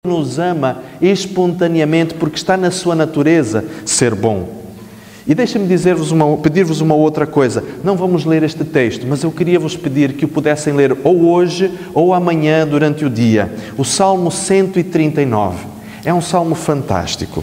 nos ama espontaneamente porque está na sua natureza ser bom. E deixem-me pedir-vos uma outra coisa. Não vamos ler este texto, mas eu queria vos pedir que o pudessem ler ou hoje ou amanhã durante o dia. O Salmo 139. É um salmo fantástico.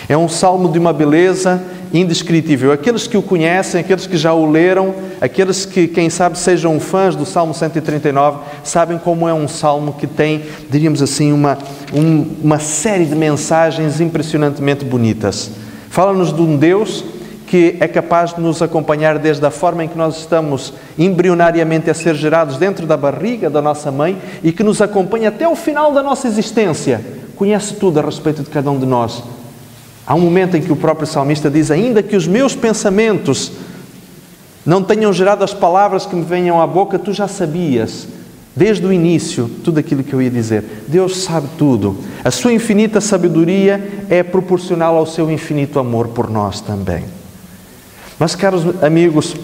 É um salmo de uma beleza indescritível. Aqueles que o conhecem, aqueles que já o leram, aqueles que, quem sabe, sejam fãs do Salmo 139, sabem como é um salmo que tem, diríamos assim, uma série de mensagens impressionantemente bonitas. Fala-nos de um Deus que é capaz de nos acompanhar desde a forma em que nós estamos embrionariamente a ser gerados dentro da barriga da nossa mãe e que nos acompanha até o final da nossa existência. Conhece tudo a respeito de cada um de nós. Há um momento em que o próprio salmista diz: ainda que os meus pensamentos não tenham gerado as palavras que me venham à boca, tu já sabias, desde o início, tudo aquilo que eu ia dizer. Deus sabe tudo. A sua infinita sabedoria é proporcional ao seu infinito amor por nós também. Mas, caros amigos,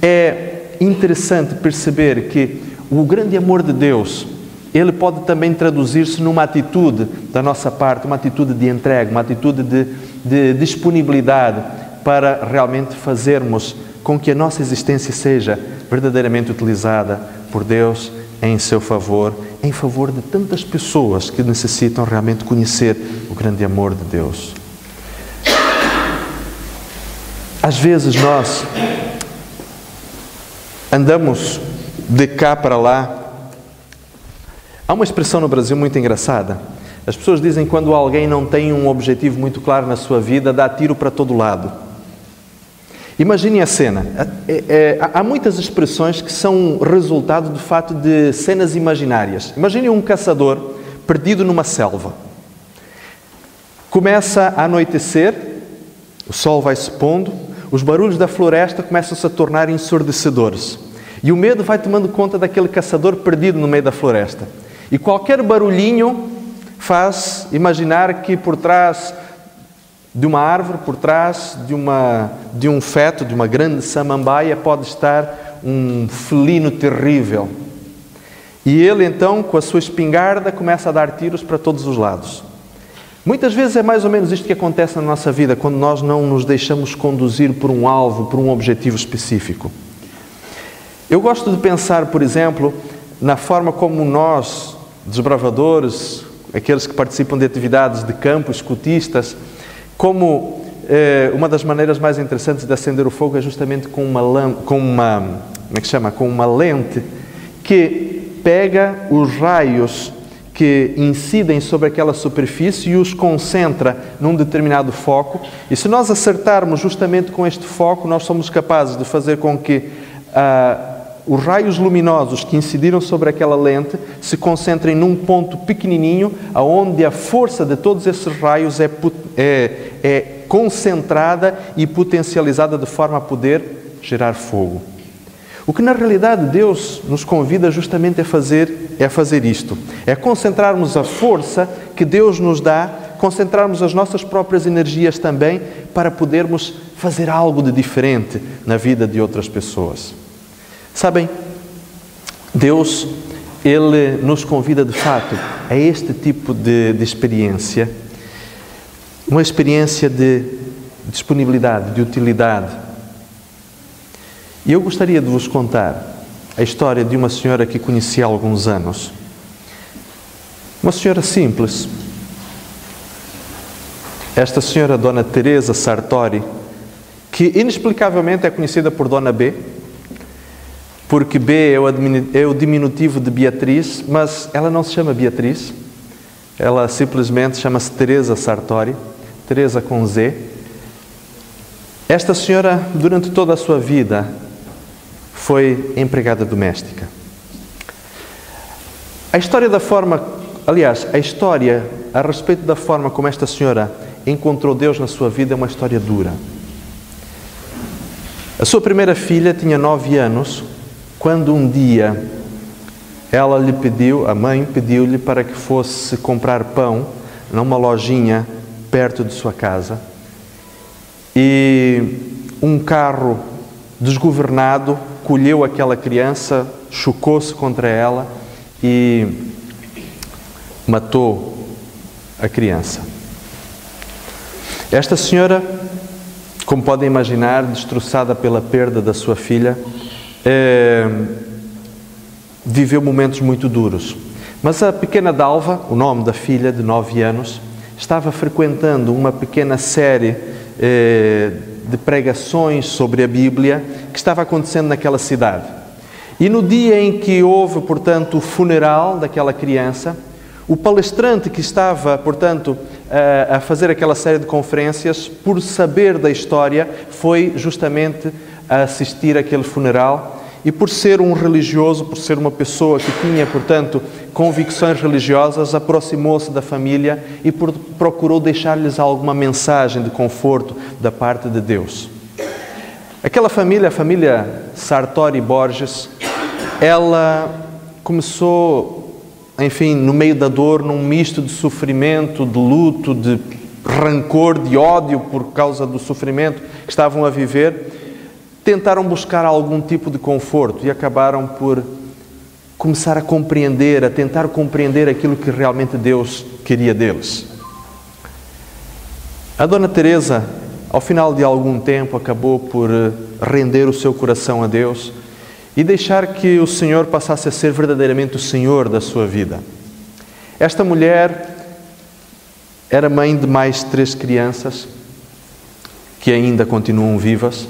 é interessante perceber que o grande amor de Deus, ele pode também traduzir-se numa atitude da nossa parte, uma atitude de entrega, uma atitude de disponibilidade para realmente fazermos com que a nossa existência seja verdadeiramente utilizada por Deus em seu favor, em favor de tantas pessoas que necessitam realmente conhecer o grande amor de Deus. Às vezes nós andamos de cá para lá. Há uma expressão no Brasil muito engraçada. As pessoas dizem que quando alguém não tem um objetivo muito claro na sua vida, dá tiro para todo lado. Imaginem a cena. Há muitas expressões que são resultado de fato de cenas imaginárias. Imaginem um caçador perdido numa selva. Começa a anoitecer, o sol vai se pondo, os barulhos da floresta começam-se a tornar ensurdecedores. E o medo vai tomando conta daquele caçador perdido no meio da floresta. E qualquer barulhinho faz imaginar que por trás de uma árvore, por trás de um feto, de uma grande samambaia, pode estar um felino terrível. E ele então, com a sua espingarda, começa a dar tiros para todos os lados. Muitas vezes é mais ou menos isto que acontece na nossa vida, quando nós não nos deixamos conduzir por um alvo, por um objetivo específico. Eu gosto de pensar, por exemplo, na forma como nós, desbravadores, aqueles que participam de atividades de campo, escotistas, como uma das maneiras mais interessantes de acender o fogo é justamente com uma lente que pega os raios que incidem sobre aquela superfície e os concentra num determinado foco. E se nós acertarmos justamente com este foco, nós somos capazes de fazer com que os raios luminosos que incidiram sobre aquela lente se concentrem num ponto pequenininho, onde a força de todos esses raios é concentrada e potencializada de forma a poder gerar fogo. O que na realidade Deus nos convida justamente a fazer isto. É concentrarmos a força que Deus nos dá, concentrarmos as nossas próprias energias também para podermos fazer algo de diferente na vida de outras pessoas. Sabem, Deus, Ele nos convida de fato a este tipo de experiência, uma experiência de disponibilidade, de utilidade. E eu gostaria de vos contar a história de uma senhora que conheci há alguns anos. Uma senhora simples. Esta senhora, Dona Teresa Sartori, que inexplicavelmente é conhecida por Dona B, porque B é o diminutivo de Beatriz, mas ela não se chama Beatriz, ela simplesmente chama-se Teresa Sartori, Teresa com Z. Esta senhora, durante toda a sua vida, foi empregada doméstica. A história a respeito da forma como esta senhora encontrou Deus na sua vida é uma história dura. A sua primeira filha tinha 9 anos, quando um dia a mãe pediu-lhe para que fosse comprar pão numa lojinha perto de sua casa, e um carro desgovernado colheu aquela criança, chocou-se contra ela e matou a criança. Esta senhora, como podem imaginar, destroçada pela perda da sua filha, viveu momentos muito duros. Mas a pequena Dalva, o nome da filha de 9 anos, estava frequentando uma pequena série de pregações sobre a Bíblia que estava acontecendo naquela cidade. E no dia em que houve, portanto, o funeral daquela criança, o palestrante que estava, portanto, a fazer aquela série de conferências, por saber da história, foi justamente a assistir àquele funeral. E por ser um religioso, por ser uma pessoa que tinha, portanto, convicções religiosas, aproximou-se da família e procurou deixar-lhes alguma mensagem de conforto da parte de Deus. Aquela família, a família Sartori Borges, ela começou, enfim, no meio da dor, num misto de sofrimento, de luto, de rancor, de ódio por causa do sofrimento que estavam a viver. Tentaram buscar algum tipo de conforto e acabaram por começar a compreender, a tentar compreender aquilo que realmente Deus queria deles. A Dona Teresa, ao final de algum tempo, acabou por render o seu coração a Deus e deixar que o Senhor passasse a ser verdadeiramente o Senhor da sua vida. Esta mulher era mãe de mais 3 crianças que ainda continuam vivas.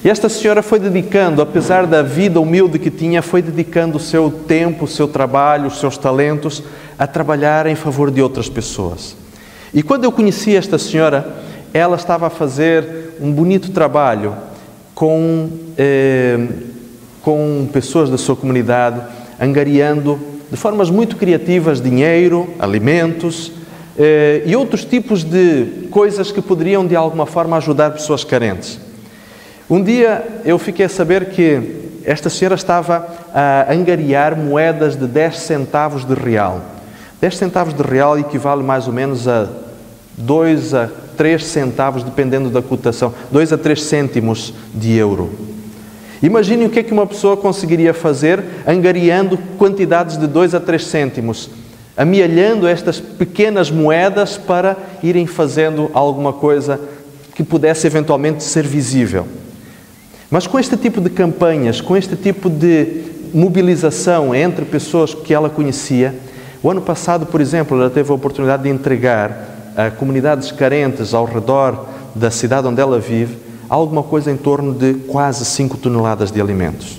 E esta senhora foi dedicando, apesar da vida humilde que tinha, foi dedicando o seu tempo, o seu trabalho, os seus talentos a trabalhar em favor de outras pessoas. E quando eu conheci esta senhora, ela estava a fazer um bonito trabalho com pessoas da sua comunidade, angariando de formas muito criativas dinheiro, alimentos e outros tipos de coisas que poderiam de alguma forma ajudar pessoas carentes. Um dia eu fiquei a saber que esta senhora estava a angariar moedas de 10 centavos de real. 10 centavos de real equivale mais ou menos a 2 a 3 centavos, dependendo da cotação, 2 a 3 cêntimos de euro. Imaginem o que é que uma pessoa conseguiria fazer angariando quantidades de 2 a 3 cêntimos, amealhando estas pequenas moedas para irem fazendo alguma coisa que pudesse eventualmente ser visível. Mas com este tipo de campanhas, com este tipo de mobilização entre pessoas que ela conhecia, o ano passado, por exemplo, ela teve a oportunidade de entregar a comunidades carentes ao redor da cidade onde ela vive alguma coisa em torno de quase 5 toneladas de alimentos.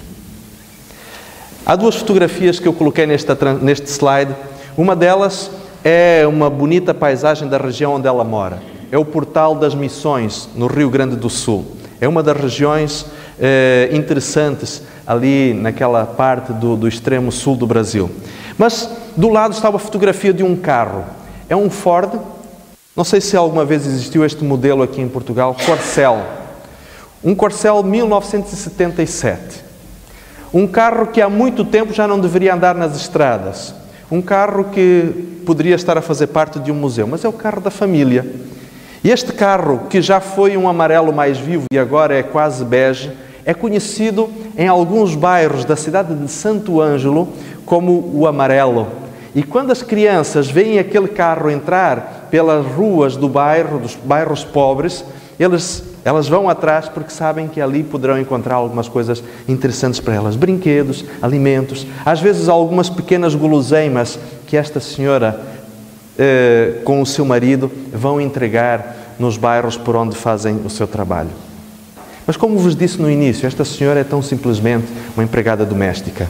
Há 2 fotografias que eu coloquei neste slide. Uma delas é uma bonita paisagem da região onde ela mora. É o Portal das Missões, no Rio Grande do Sul. É uma das regiões interessantes ali naquela parte do extremo sul do Brasil. Mas do lado estava a fotografia de um carro. É um Ford, não sei se alguma vez existiu este modelo aqui em Portugal, Corcel. Um Corcel 1977. Um carro que há muito tempo já não deveria andar nas estradas. Um carro que poderia estar a fazer parte de um museu, mas é o carro da família. E este carro, que já foi um amarelo mais vivo e agora é quase bege, é conhecido em alguns bairros da cidade de Santo Ângelo como o amarelo. E quando as crianças veem aquele carro entrar pelas ruas do bairro, dos bairros pobres, elas vão atrás porque sabem que ali poderão encontrar algumas coisas interessantes para elas. Brinquedos, alimentos, às vezes algumas pequenas guloseimas que esta senhora com o seu marido vão entregar nos bairros por onde fazem o seu trabalho. Mas como vos disse no início, esta senhora é tão simplesmente uma empregada doméstica.